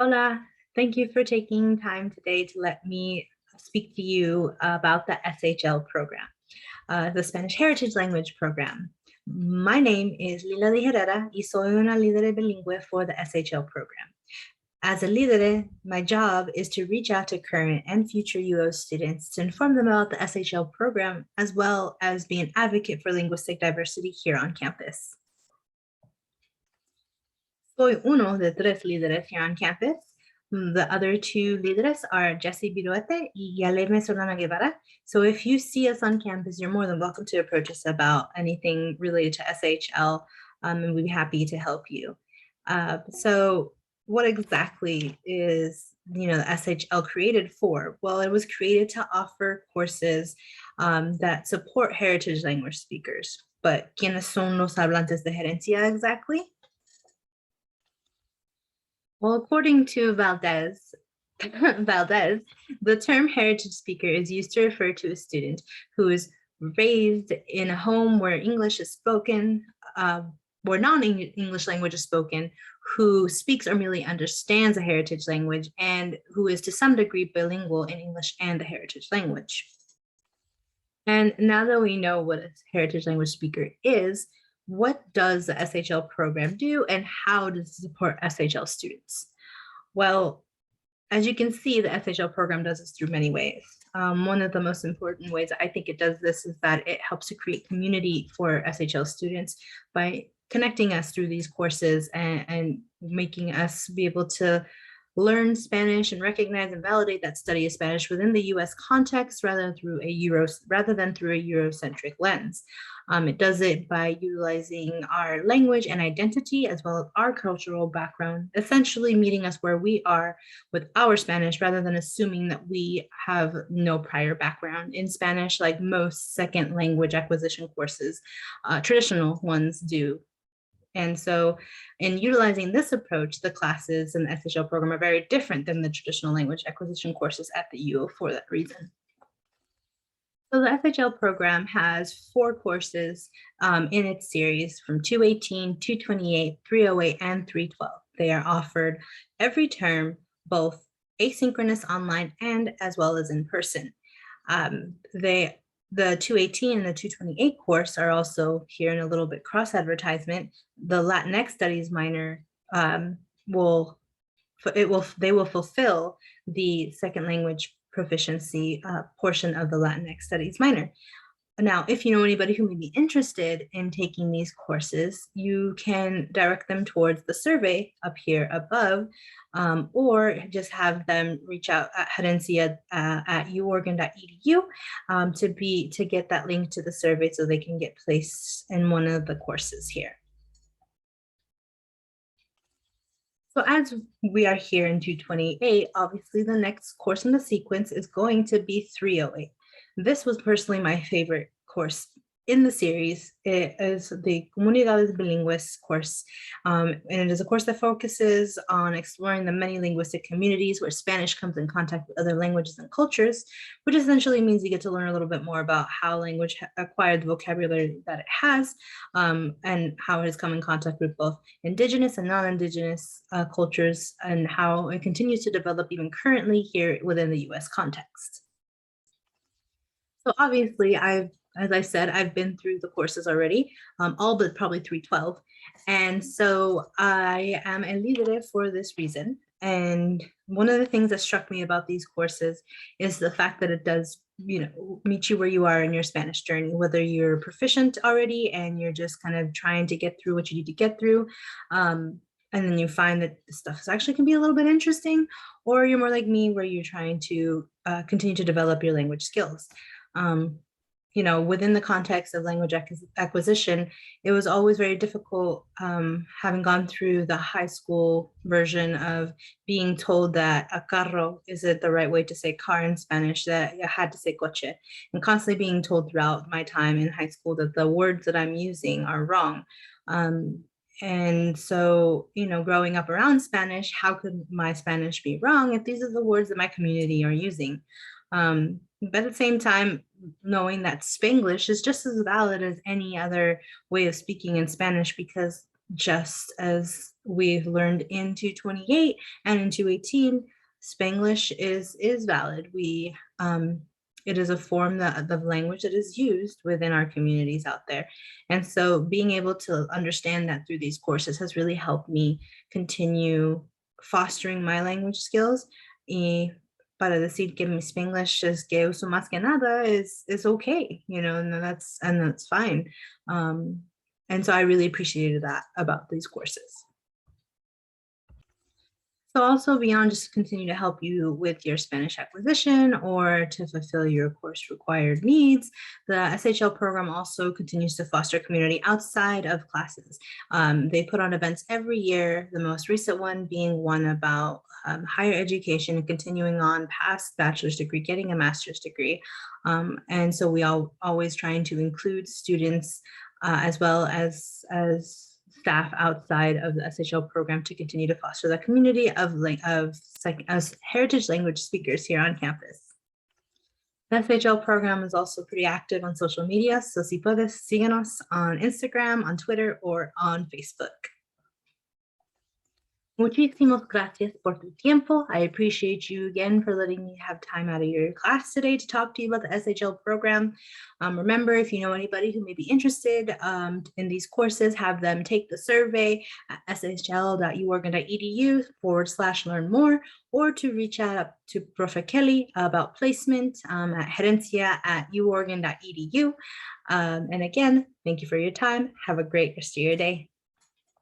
Hola, thank you for taking time today to let me speak to you about the SHL program, the Spanish Heritage Language Program. My name is Lila Herrera y soy una líder bilingüe for the SHL program. As a líder, my job is to reach out to current and future UO students to inform them about the SHL program, as well as be an advocate for linguistic diversity here on campus. Soy uno de tres líderes here on campus. The other two líderes are Jesse Biruete y Yaleme Solana Guevara. So if you see us on campus, you're more than welcome to approach us about anything related to SHL, and we'd be happy to help you. So what exactly is the SHL created for? Well, it was created to offer courses that support heritage language speakers. But ¿quiénes son los hablantes de gerencia exactly? Well, according to Valdez, the term heritage speaker is used to refer to a student who is raised in a home where English is spoken, where non-English language is spoken, who speaks or merely understands a heritage language, and who is to some degree bilingual in English and the heritage language. And now that we know what a heritage language speaker is, what does the SHL program do and how does it support SHL students? Well, as you can see, the SHL program does this through many ways. One of the most important ways I think it does this is that it helps to create community for SHL students by connecting us through these courses and making us be able to learn Spanish and recognize and validate that study of Spanish within the US context rather than through a Eurocentric lens. It does it by utilizing our language and identity as well as our cultural background, essentially meeting us where we are with our Spanish rather than assuming that we have no prior background in Spanish like most second language acquisition courses, traditional ones do. And so in utilizing this approach, the classes in the SHL program are very different than the traditional language acquisition courses at the UO for that reason. So the SHL program has 4 courses in its series from 218, 228, 308, and 312. They are offered every term, both asynchronous online and as well as in person. The 218 and the 228 course are also here in a little bit cross advertisement. The Latinx Studies minor they will fulfill the second language proficiency portion of the Latinx Studies minor. Now, if you know anybody who may be interested in taking these courses, you can direct them towards the survey up here above, or just have them reach out at gerencia at uoregon.edu to get that link to the survey so they can get placed in one of the courses here. So as we are here in 228, obviously the next course in the sequence is going to be 308. This was personally my favorite course in the series. It is the Comunidades Bilingües course, and it is a course that focuses on exploring the many linguistic communities where Spanish comes in contact with other languages and cultures, which essentially means you get to learn a little bit more about how language acquired the vocabulary that it has, and how it has come in contact with both indigenous and non-indigenous cultures, and how it continues to develop even currently here within the US context. So obviously, as I said, I've been through the courses already, all but probably 312. And so I am a líder for this reason. And one of the things that struck me about these courses is the fact that it does, meet you where you are in your Spanish journey, whether you're proficient already and you're just kind of trying to get through what you need to get through. And then you find that the stuff actually can be a little bit interesting, or you're more like me where you're trying to continue to develop your language skills. Within the context of language acquisition, it was always very difficult, having gone through the high school version of being told that a carro isn't the right way to say car in Spanish, that I had to say coche, and constantly being told throughout my time in high school that the words that I'm using are wrong. And so, growing up around Spanish, how could my Spanish be wrong if these are the words that my community are using? But at the same time, knowing that Spanglish is just as valid as any other way of speaking in Spanish, because just as we've learned in 228 and in 218, Spanglish is valid. It is a form of language that is used within our communities out there. And so being able to understand that through these courses has really helped me continue fostering my language skills. Y para decir que mi Spanglish es que uso más que nada is okay, and that's fine. And so I really appreciated that about these courses. So also beyond just continue to help you with your Spanish acquisition or to fulfill your course required needs, the SHL program also continues to foster community outside of classes. They put on events every year, the most recent one being one about higher education and continuing on past bachelor's degree, getting a master's degree. And so we always trying to include students as well as staff outside of the SHL program to continue to foster the community of heritage language speakers here on campus. The SHL program is also pretty active on social media, so si puedes, síguenos on Instagram, on Twitter, or on Facebook. Muchísimas gracias por tu tiempo. I appreciate you again for letting me have time out of your class today to talk to you about the SHL program. Remember, if you know anybody who may be interested in these courses, have them take the survey at shl.uoregon.edu/learn more, or to reach out to Profe Kelly about placement at gerencia@uoregon.edu. And again, thank you for your time. Have a great rest of your day.